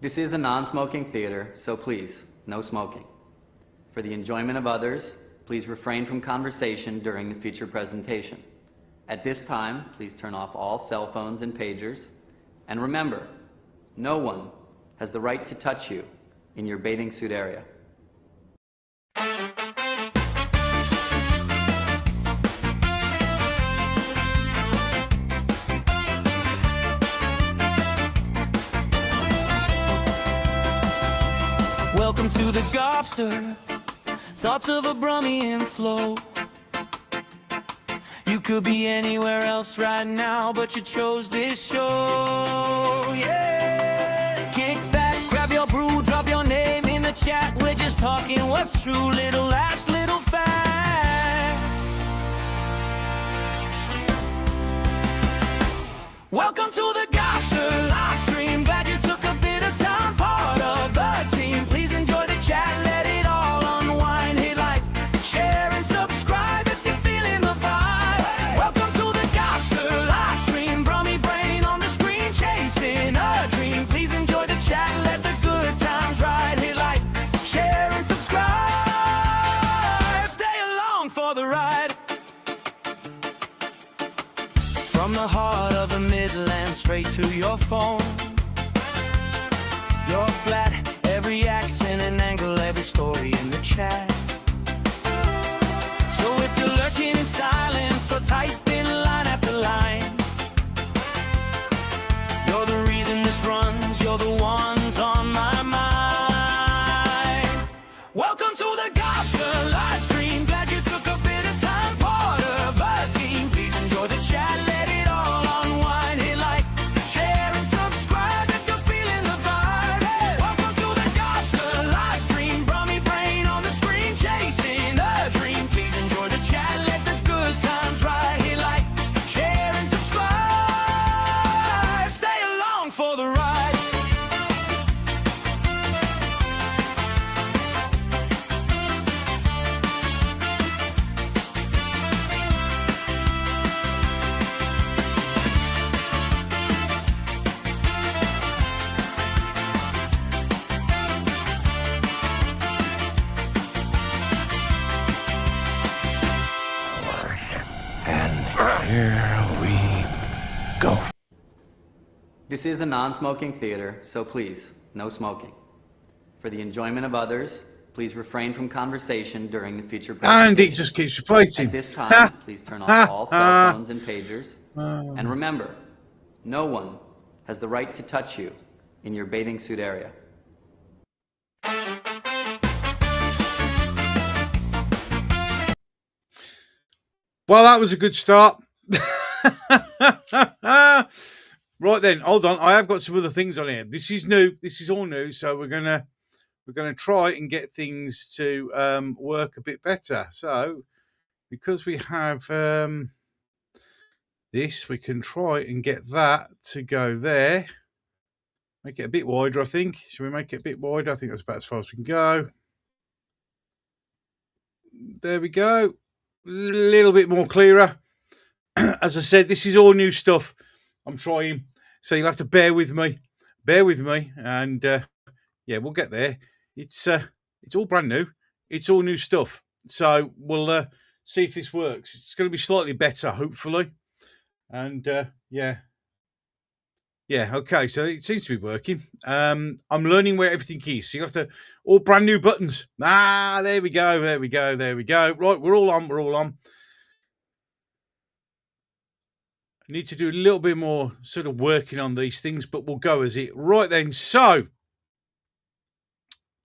This is a non-smoking theater, so please, no smoking. For the enjoyment of others, please refrain from conversation during the feature presentation. At this time, please turn off all cell phones and pagers. And remember, no one has the right to touch you in your bathing suit area. Welcome to the Gobster, thoughts of a Brummian flow. You could be anywhere else right now, but you chose this show, yeah. Kick back, grab your brew, drop your name in the chat. We're just talking what's true, little laughs, little facts. Welcome to the Gobster live stream. Glad you took a bit of time, part of the team. Please enjoy the chat, let it all unwind. Hit like, share, and subscribe if you're feeling the vibe. Welcome to the Gobster live stream. Brummy brain on the screen, chasing a dream. Please enjoy the chat, let the good times ride. Hit like, share, and subscribe. Stay along for the ride. From the heart of the Midlands straight to your phone. You're flat, every accent and angle, every story in the chat. So if you're lurking in silence or type in line after line, you're the reason this runs, you're the ones on my mind. Welcome to the Gobster live stream. Glad you took a bit of time, part of a team. Please enjoy the chat, let it all unwind. Hit like, share, and subscribe if you're feeling the vibe. Hey, welcome to the Gobster live stream. Brummy brain on the screen, chasing a dream. Please enjoy the chat, let the good times ride. Hit like, share, and subscribe. Stay along for the ride. And here we go. This is a non-smoking theater, so please, no smoking. For the enjoyment of others, please refrain from conversation during the feature presentation. And it just keeps repeating. At this time, please turn off all cell phones and pagers. And remember, no one has the right to touch you in your bathing suit area. Well, that was a good start. Right then, hold on. I have got some other things on here. This is new. This is all new. So we're gonna try and get things to work a bit better. So because we have this, we can try and get that to go there. Make it a bit wider, I think. Should we make it a bit wider? I think that's about as far as we can go. There we go. A little bit more clearer. As I said, this is all new stuff. I'm trying, so you'll have to bear with me, and yeah, we'll get there. It's all brand new. It's all new stuff. So we'll see if this works. It's going to be slightly better, hopefully. And yeah. Okay. So it seems to be working. I'm learning where everything is. So you have to all brand new buttons. There we go. Right, we're all on. I need to do a little bit more sort of working on these things, but we'll go as it. Right then, so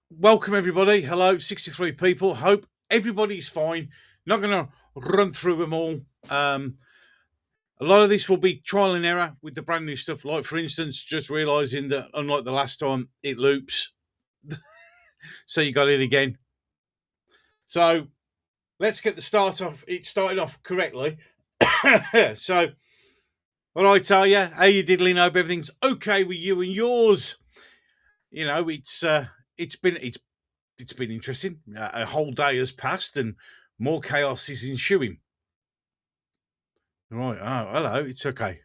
welcome everybody. Hello, 63 people. Hope everybody's fine. Not going to run through them all. A lot of this will be trial and error with the brand new stuff. Like, for instance, just realizing that unlike the last time, it loops. So you got it again. So let's get it started off correctly. So what I tell you, how you diddling? Hope everything's okay with you and yours. You know, it's been interesting. A whole day has passed and more chaos is ensuing. Right. Oh, hello. It's okay.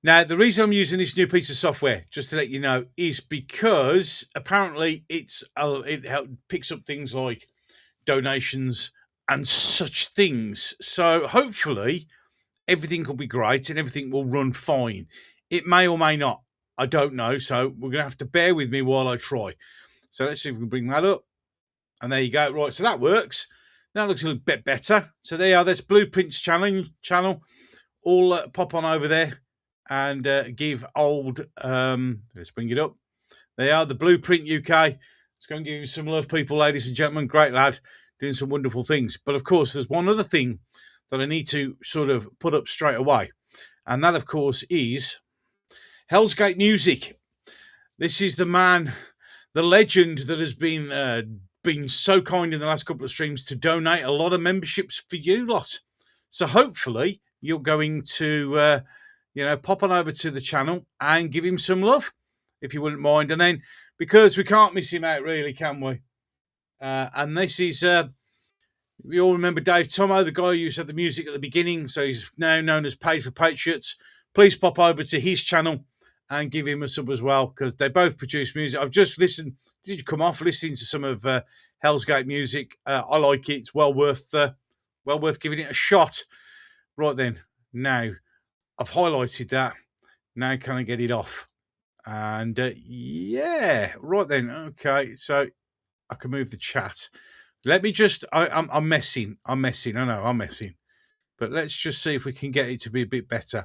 Now, the reason I'm using this new piece of software, just to let you know, is because apparently it picks up things like donations and such things. So hopefully everything will be great and everything will run fine. It may or may not. I don't know. So we're going to have to bear with me while I try. So let's see if we can bring that up. And there you go. Right. So that works. That looks a little bit better. So there you are. There's Blueprints channel. All pop on over there and give old, let's bring it up. They are the Blueprint UK. Let's go and give you some love, people, ladies and gentlemen. Great lad, doing some wonderful things. But of course, there's one other thing that I need to sort of put up straight away. And that, of course, is Hell's Gate Music. This is the man, the legend that has been so kind in the last couple of streams to donate a lot of memberships for you lot. So hopefully you're going to, pop on over to the channel and give him some love, if you wouldn't mind. And then, because we can't miss him out, really, can we? And this is, we all remember Dave Tomo, the guy who used to have the music at the beginning. So he's now known as Paid for Patriots. Please pop over to his channel and give him a sub as well, because they both produce music. I've just listened. Did you come off listening to some of Hell's Gate music? I like it. It's well worth giving it a shot. Right then, now I've highlighted that. Now can I get it off? And yeah, right then. Okay, so I can move the chat. Let me just. I'm messing. I know I'm messing. But let's just see if we can get it to be a bit better.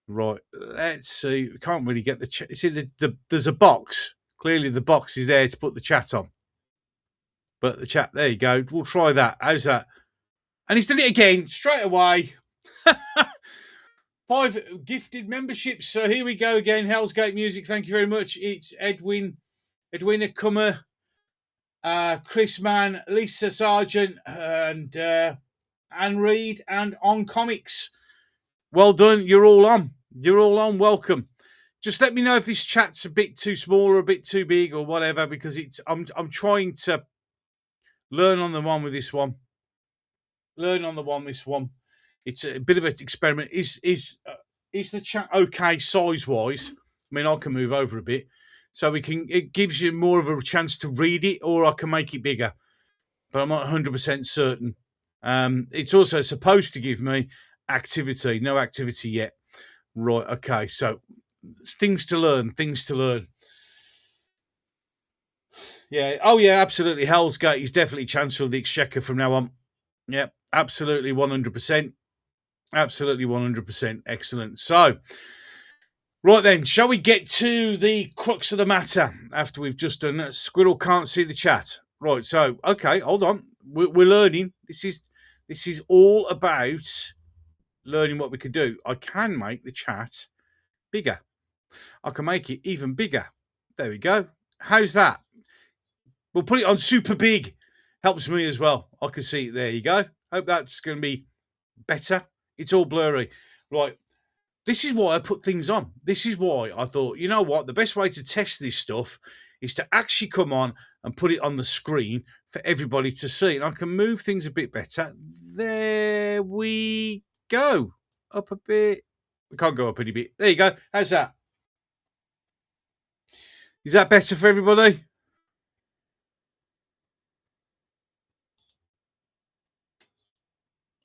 Right. Let's see. We can't really get the chat. See, there's a box. Clearly, the box is there to put the chat on. But the chat. There you go. We'll try that. How's that? And he's done it again straight away. 5 gifted memberships. So here we go again. Hell's Gate Music. Thank you very much. It's Edwina Cummer, Chris Mann, Lisa Sargent, and Anne Reed, and On Comics. Well done. You're all on. Welcome. Just let me know if this chat's a bit too small or a bit too big or whatever, because I'm trying to learn on the one with this one. It's a bit of an experiment. Is the chat okay size wise? I mean, I can move over a bit, so it gives you more of a chance to read it, or I can make it bigger, but I'm not 100% certain. It's also supposed to give me activity. No activity yet. Right. Okay. So things to learn. Yeah. Oh yeah. Absolutely. Hell's Gate is definitely Chancellor of the Exchequer from now on. Yeah. Absolutely. 100%. Absolutely 100%. Excellent. So, right then, shall we get to the crux of the matter after we've just done that? Squirrel can't see the chat. Right. So, okay, hold on. We're learning. This is all about learning what we can do. I can make the chat bigger. I can make it even bigger. There we go. How's that? We'll put it on super big. Helps me as well. I can see it. There you go. Hope that's going to be better. It's all blurry. Right. This is why I put things on. This is why I thought, you know what? The best way to test this stuff is to actually come on and put it on the screen for everybody to see. And I can move things a bit better. There we go. Up a bit. We can't go up any bit. There you go. How's that? Is that better for everybody?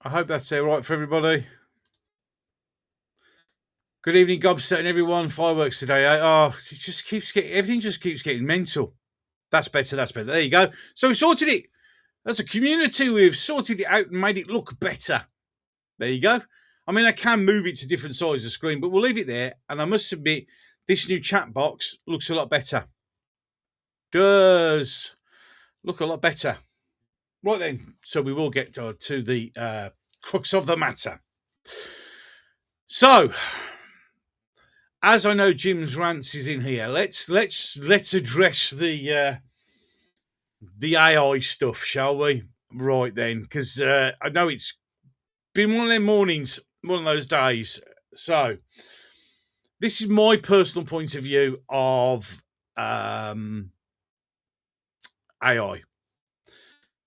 I hope that's all right for everybody. Good evening, Gobster and everyone. Fireworks today. Everything just keeps getting mental. That's better. There you go. So we sorted it. As a community, we've sorted it out and made it look better. There you go. I mean, I can move it to different sizes of screen, but we'll leave it there. And I must admit, this new chat box looks a lot better. Does look a lot better. Right then, so we will get to the crux of the matter. So, as I know Jim's Rants is in here, let's address the AI stuff, shall we? Right then, because I know it's been one of them mornings, one of those days. So, this is my personal point of view of AI.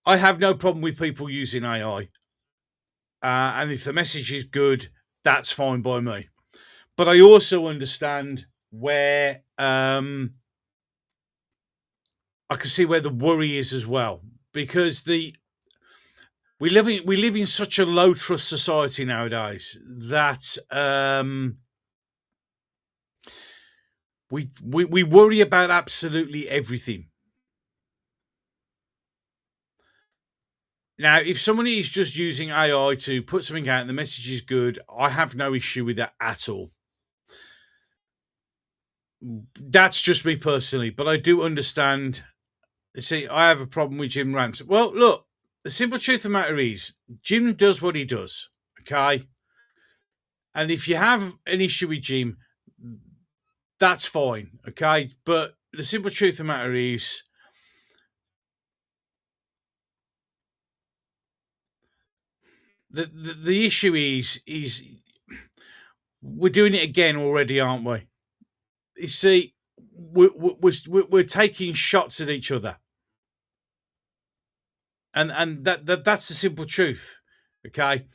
I have no problem with people using AI. And if the message is good, that's fine by me. But I also understand where I can see where the worry is as well, because we live in such a low trust society nowadays that we worry about absolutely everything. Now, if somebody is just using AI to put something out and the message is good, I have no issue with that at all. That's just me personally, but I do understand. See, I have a problem with Jim rants. Well, look, the simple truth of the matter is, Jim does what he does, okay? And if you have an issue with Jim, that's fine, okay? But the simple truth of the matter is, the issue is we're doing it again already, aren't we? You see, we're taking shots at each other, and that's the simple truth, okay?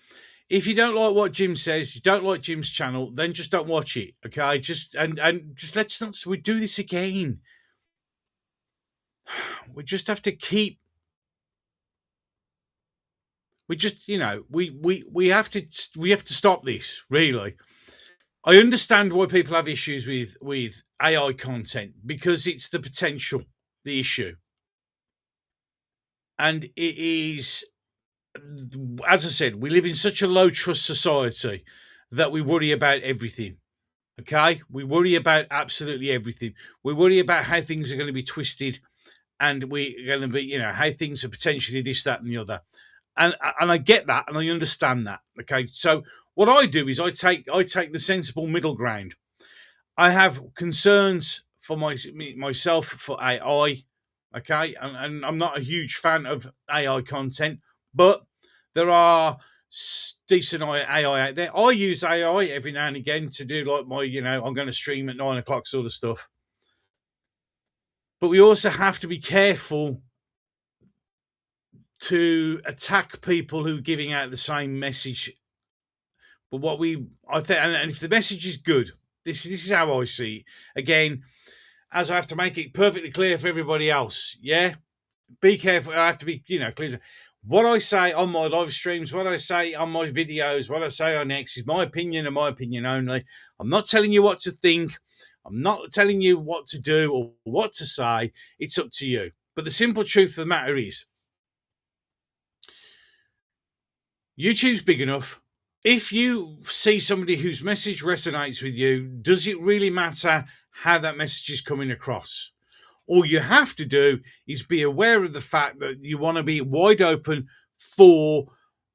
If you don't like what Jim says, you don't like Jim's channel, then just don't watch it, okay? Just let's not. We do this again. We just have to keep. We just, we have to stop this. Really, I understand why people have issues with AI content, because it's the potential, the issue, and it is. As I said, we live in such a low trust society that we worry about everything. Okay, we worry about absolutely everything. We worry about how things are going to be twisted, and we're going to be, how things are potentially this, that, and the other. And I get that, and I understand that. Okay, so what I do is I take the sensible middle ground. I have concerns for myself for AI. Okay, and I'm not a huge fan of AI content, but there are decent AI out there. I use AI every now and again to do like my, I'm going to stream at 9 o'clock sort of stuff. But we also have to be careful to attack people who are giving out the same message. But I think, and if the message is good, this is how I see it. Again, as I have to make it perfectly clear for everybody else, yeah? Be careful. I have to be, clear. What I say on my live streams, what I say on my videos, what I say on X is my opinion and my opinion only. I'm not telling you what to think. I'm not telling you what to do or what to say. It's up to you. But the simple truth of the matter is, YouTube's big enough. If you see somebody whose message resonates with you, does it really matter how that message is coming across? All you have to do is be aware of the fact that you want to be wide open for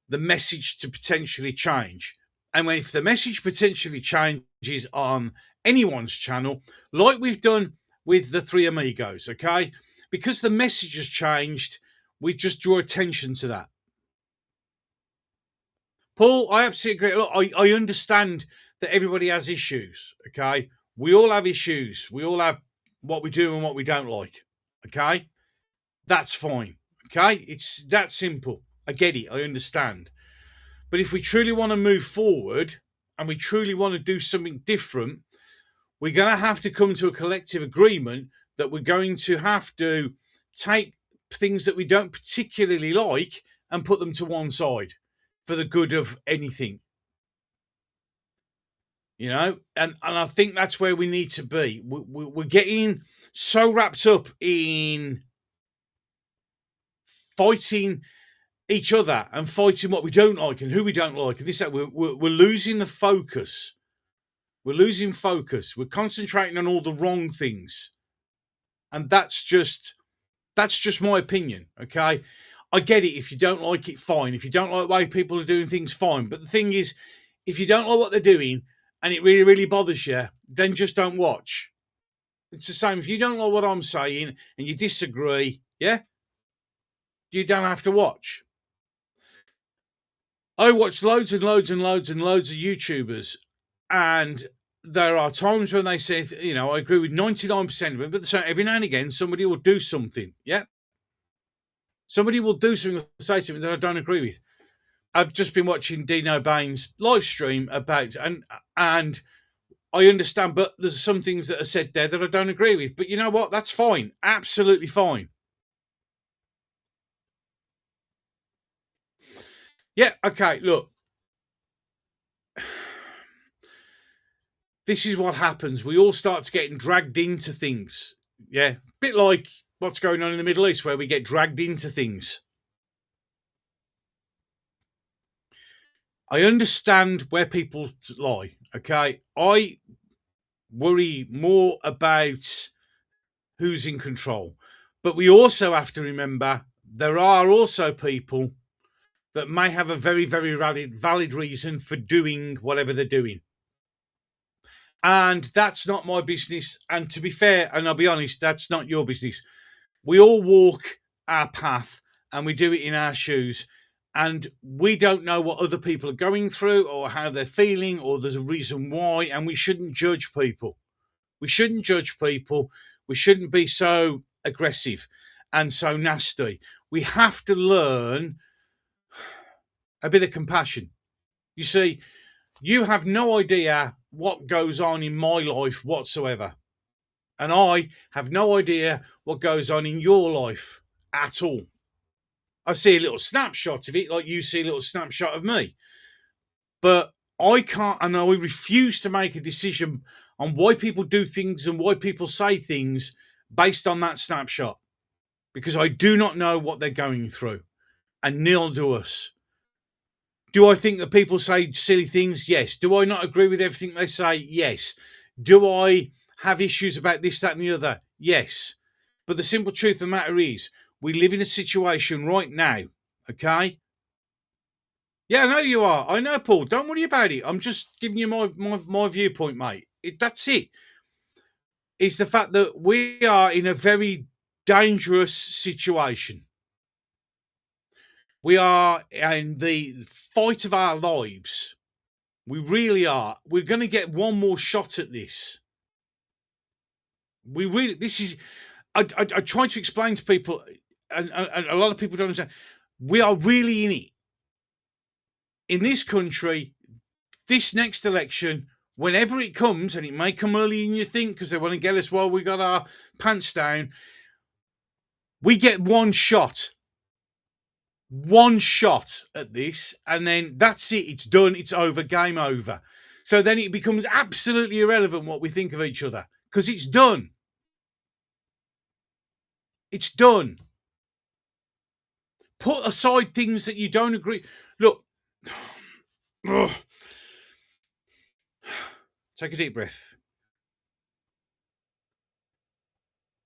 the message to potentially change. And if the message potentially changes on anyone's channel, like we've done with the Three Amigos, okay? Because the message has changed, we just draw attention to that. Paul, I absolutely agree. Look, I understand that everybody has issues, okay? We all have issues. We all have what we do and what we don't like, okay? That's fine, okay? It's that simple. I get it. I understand. But if we truly want to move forward and we truly want to do something different, we're going to have to come to a collective agreement that we're going to have to take things that we don't particularly like and put them to one side for the good of anything. And I think that's where we need to be. We're getting so wrapped up in fighting each other and fighting what we don't like and who we don't like, and this, that. We're losing the focus. We're losing focus. We're concentrating on all the wrong things, and that's just my opinion. Okay, I get it. If you don't like it, fine. If you don't like the way people are doing things, fine. But the thing is, if you don't like what they're doing and it really, really bothers you, then just don't watch. It's the same. If you don't like what I'm saying and you disagree, yeah, you don't have to watch. I watch loads and loads and loads and loads of YouTubers, and there are times when they say, I agree with 99% of them, but every now and again, somebody will do something, yeah? Somebody will do something or say something that I don't agree with. I've just been watching Dino Bain's live stream about, and I understand, but there's some things that are said there that I don't agree with. But you know what? That's fine. Absolutely fine. Yeah, okay, look. This is what happens. We all start to getting dragged into things. Yeah, a bit like what's going on in the Middle East, where we get dragged into things. I understand where people lie, okay? I worry more about who's in control. But we also have to remember there are also people that may have a very, very valid reason for doing whatever they're doing. And that's not my business. And to be fair, and I'll be honest, that's not your business. We all walk our path and we do it in our shoes. And we don't know what other people are going through or how they're feeling, or there's a reason why. And we shouldn't judge people. We shouldn't judge people. We shouldn't be so aggressive and so nasty. We have to learn a bit of compassion. You see, you have no idea what goes on in my life whatsoever. And I have no idea what goes on in your life at all. I see a little snapshot of it, like you see a little snapshot of me. But I can't, and I refuse to make a decision on why people do things and why people say things based on that snapshot. Because I do not know what they're going through. And neither do us. Do I think that people say silly things? Yes. Do I not agree with everything they say? Yes. Do I have issues about this, that, and the other? Yes. But the simple truth of the matter is, we live in a situation right now, okay? Yeah, I know you are. I know, Paul. Don't worry about it. I'm just giving you my viewpoint, mate. That's it. It's the fact that we are in a very dangerous situation. We are in the fight of our lives. We really are. We're going to get one more shot at this. I try to explain to people, and a lot of people don't understand, we are really in it. In this country, this next election, whenever it comes, and it may come earlier than you think because they want to get us while we got our pants down, we get one shot at this, and then that's it. It's done. It's over. Game over. So then it becomes absolutely irrelevant what we think of each other because it's done. It's done. Put aside things that you don't agree. Look, take a deep breath.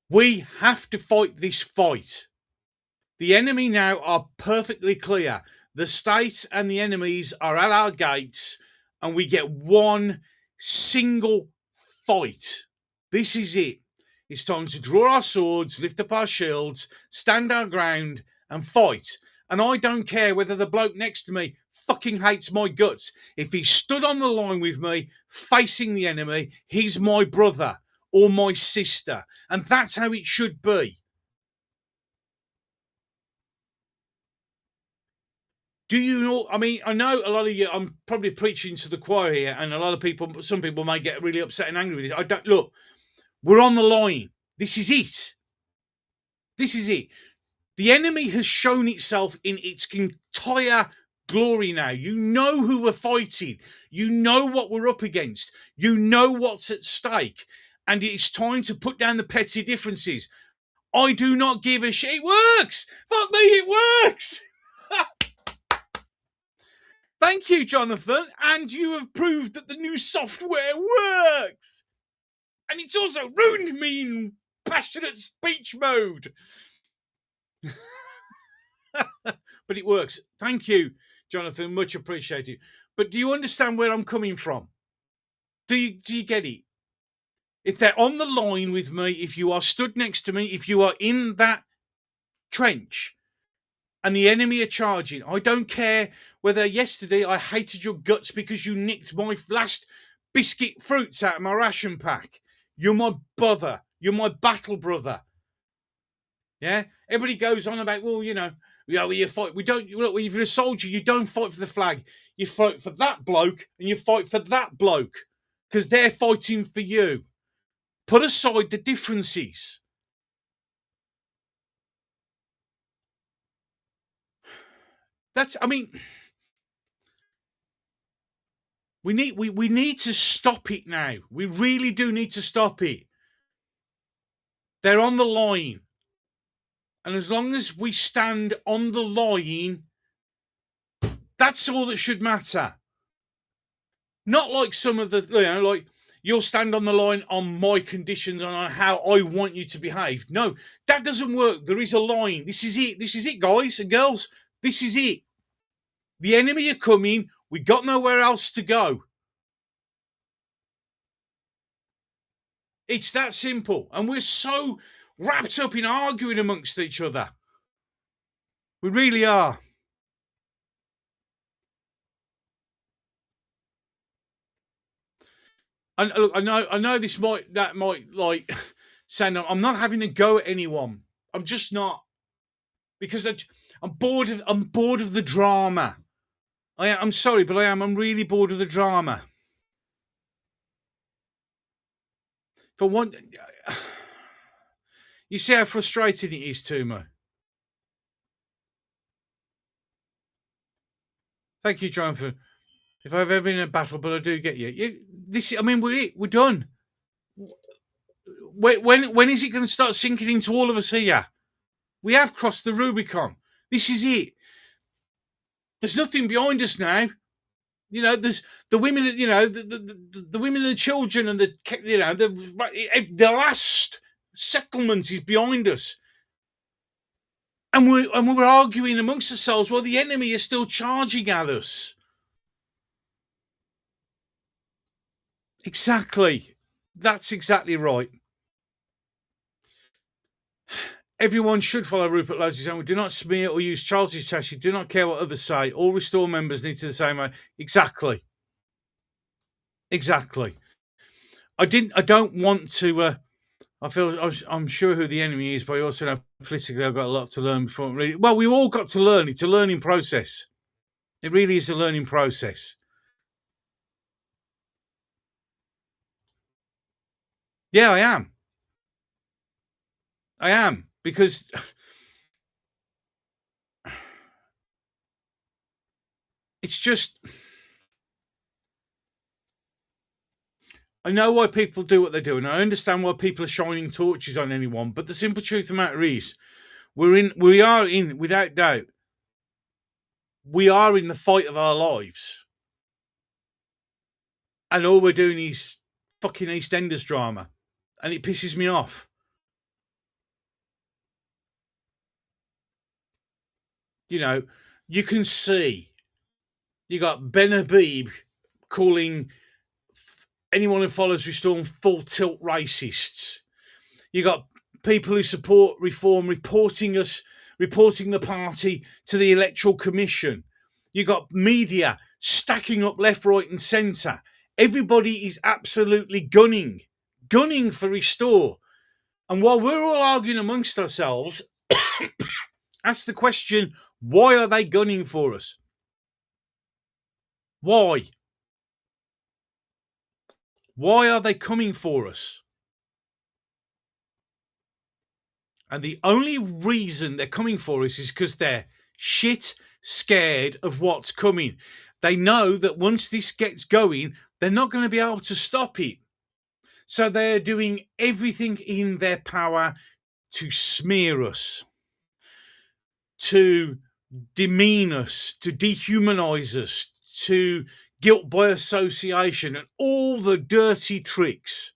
We have to fight this fight. The enemy now are perfectly clear. The state and the enemies are at our gates, and we get one single fight. This is it. It's time to draw our swords, lift up our shields, stand our ground, and fight. And I don't care whether the bloke next to me fucking hates my guts. If he stood on the line with me, facing the enemy, he's my brother or my sister. And that's how it should be. Do you know, I mean, I know a lot of you, I'm probably preaching to the choir here, and a lot of people, some people may get really upset and angry with this. I don't, look, we're on the line. This is it. This is it. The enemy has shown itself in its entire glory now. You know who we're fighting. You know what we're up against. You know what's at stake. And it's time to put down the petty differences. I do not give a shit. It works. Fuck me, it works. Thank you, Jonathan. And you have proved that the new software works. And it's also ruined me in passionate speech mode. But it works. Thank you, Jonathan. Much appreciated. But do you understand where I'm coming from? Do you get it? If they're on the line with me, if you are stood next to me, if you are in that trench and the enemy are charging, I don't care whether yesterday I hated your guts because you nicked my last biscuit fruits out of my ration pack. You're my brother. You're my battle brother. Yeah? Everybody goes on about, well, you know, you fight. We don't, look, if you're a soldier, you don't fight for the flag. You fight for that bloke and you fight for that bloke. because they're fighting for you. Put aside the differences. We need to stop it now. We really do need to stop it. They're on the line. And as long as we stand on the line, that's all that should matter. Not like some of the, like you'll stand on the line on my conditions and on how I want you to behave. No, that doesn't work. There is a line. This is it. This is it, guys and girls. This is it. The enemy are coming. We got nowhere else to go. It's that simple. And we're so wrapped up in arguing amongst each other. We really are. And look, I know that might like sound. I'm not having a go at anyone. I'm just not, because I'm bored of the drama. I'm sorry, but I am. I'm really bored of the drama. For one, you see how frustrating it is to me. Thank you, Jonathan. If I've ever been in a battle, but I do get you. We're done. When is it going to start sinking into all of us here? We have crossed the Rubicon. This is it. There's nothing behind us now. There's the women. The women and the children and the last settlement is behind us. And we're arguing amongst ourselves while the enemy is still charging at us. Exactly. That's exactly right. Everyone should follow Rupert Lowe's example. Do not smear or use Charles's tash. Do not care what others say. All Restore members need to the same way. Exactly. I don't want to. I'm sure who the enemy is, but I also know politically I've got a lot to learn before. Well, we've all got to learn. It's a learning process. It really is a learning process. Yeah, I am. Because it's just, I know why people do what they do, and I understand why people are shining torches on anyone, but the simple truth of the matter is, we are in, without doubt, we are in the fight of our lives. And all we're doing is fucking EastEnders drama. And it pisses me off. You can see, you got Ben Habib calling anyone who follows Restore full tilt racists. You got people who support reform reporting the party to the Electoral Commission. You got media stacking up left, right and centre. Everybody is absolutely gunning for Restore. And while we're all arguing amongst ourselves, ask the question, why are they gunning for us? Why? Why are they coming for us? And the only reason they're coming for us is because they're shit scared of what's coming. They know that once this gets going, they're not going to be able to stop it. So they're doing everything in their power to smear us, to demean us, to dehumanize us, to guilt by association, and all the dirty tricks.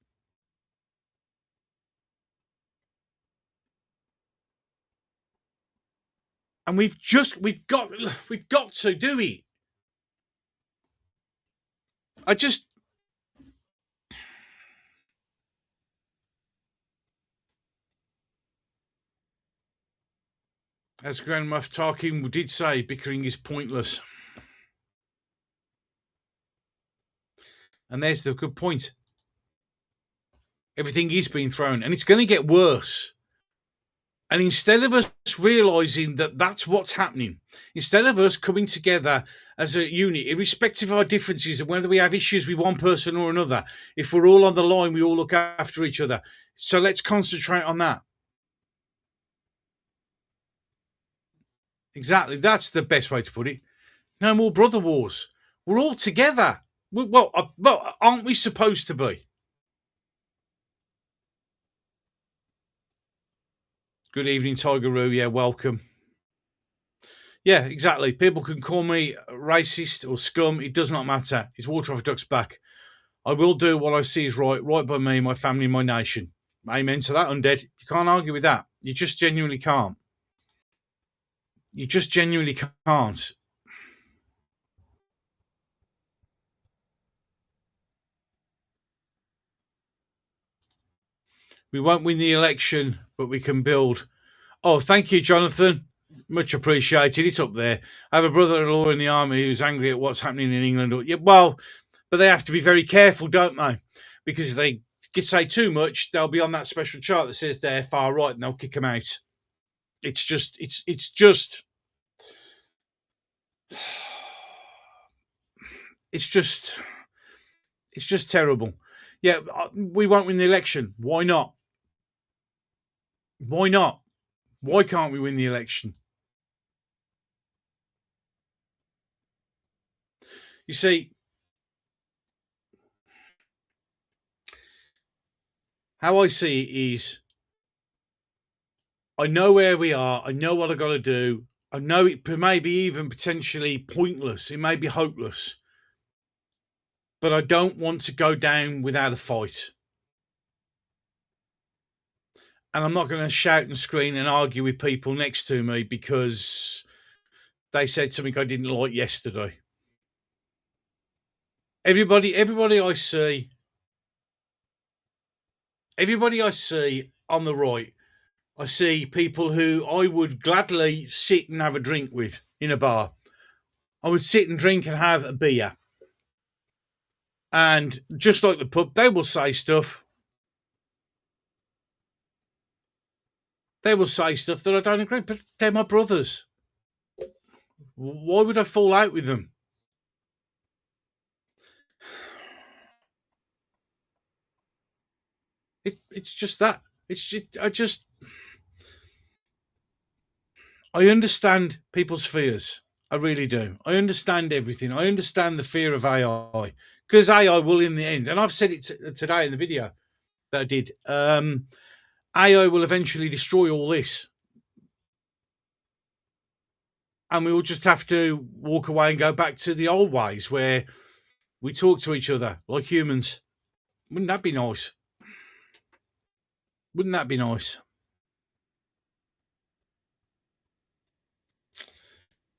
And we've got to do it. As Grand Moff Tarkin did say, bickering is pointless. And there's the good point. Everything is being thrown, and it's going to get worse. And instead of us realising that that's what's happening, instead of us coming together as a unit, irrespective of our differences and whether we have issues with one person or another. If we're all on the line, we all look after each other. So let's concentrate on that. Exactly. That's the best way to put it. No more brother wars. We're all together. Well, aren't we supposed to be? Good evening, Tigeroo. Yeah, welcome. Yeah, exactly. People can call me racist or scum. It does not matter. It's water off a duck's back. I will do what I see is right by me, my family, my nation. Amen to that, undead. You can't argue with that. You just genuinely can't. You just genuinely can't. We won't win the election, but we can build. Oh, thank you, Jonathan. Much appreciated. It's up there. I have a brother-in-law in the army who's angry at what's happening in England. Yeah, well, but they have to be very careful, don't they? Because if they say too much, they'll be on that special chart that says they're far right, and they'll kick them out. It's just terrible. Yeah, we won't win the election. Why not? Why not? Why can't we win the election? You see, how I see it is, I know where we are. I know what I've got to do. I know it may be even potentially pointless. It may be hopeless. But I don't want to go down without a fight. And I'm not going to shout and scream and argue with people next to me because they said something I didn't like yesterday. Everybody I see on the right, I see people who I would gladly sit and have a drink with in a bar. I would sit and drink and have a beer. And just like the pub, they will say stuff. They will say stuff that I don't agree, but they're my brothers. Why would I fall out with them? It's just that. I understand people's fears. I really do. I understand everything. I understand the fear of AI. Because AI will in the end, and I've said it today in the video that I did, AI will eventually destroy all this. And we will just have to walk away and go back to the old ways where we talk to each other like humans. Wouldn't that be nice? Wouldn't that be nice?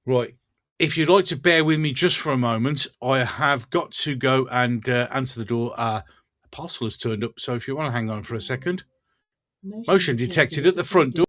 Right. If you'd like to bear with me just for a moment, I have got to go and answer the door. A parcel has turned up, so if you want to hang on for a second. Motion detected at the front door.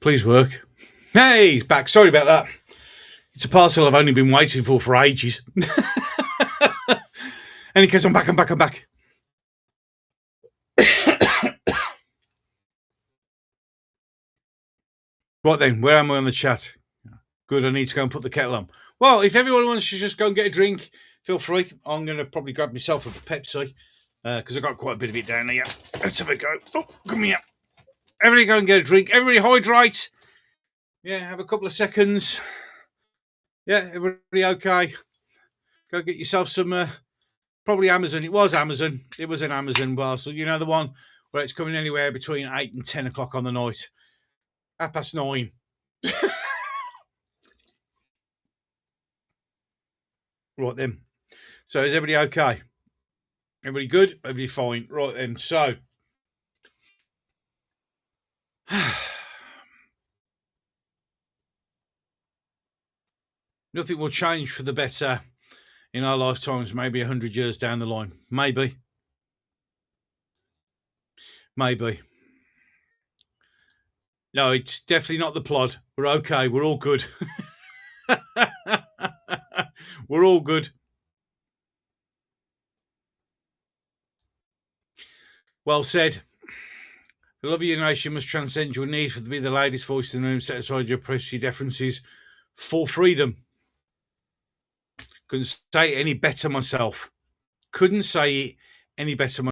Please work. Hey, he's back. Sorry about that. It's a parcel I've only been waiting for ages. Any case, I'm back. Right then, where am I on the chat? Good, I need to go and put the kettle on. Well, if everyone wants to just go and get a drink, feel free. I'm going to probably grab myself a Pepsi because I've got quite a bit of it down here. Let's have a go. Oh, come here. Everybody go and get a drink. Everybody hydrate. Yeah, have a couple of seconds. Yeah, everybody okay? Go get yourself some, probably Amazon. It was Amazon. It was an Amazon parcel. You know, the one where it's coming anywhere between 8 and 10 o'clock on the night. 9:30. Right then. So is everybody okay? Everybody good? Everybody fine? Right then, so nothing will change for the better in our lifetimes, maybe 100 years down the line. Maybe. No, it's definitely not the plot. We're okay. We're all good. We're all good. Well said. The love of your nation must transcend your need for to be the loudest voice in the room. Set aside your privacy differences for freedom. Couldn't say it any better myself.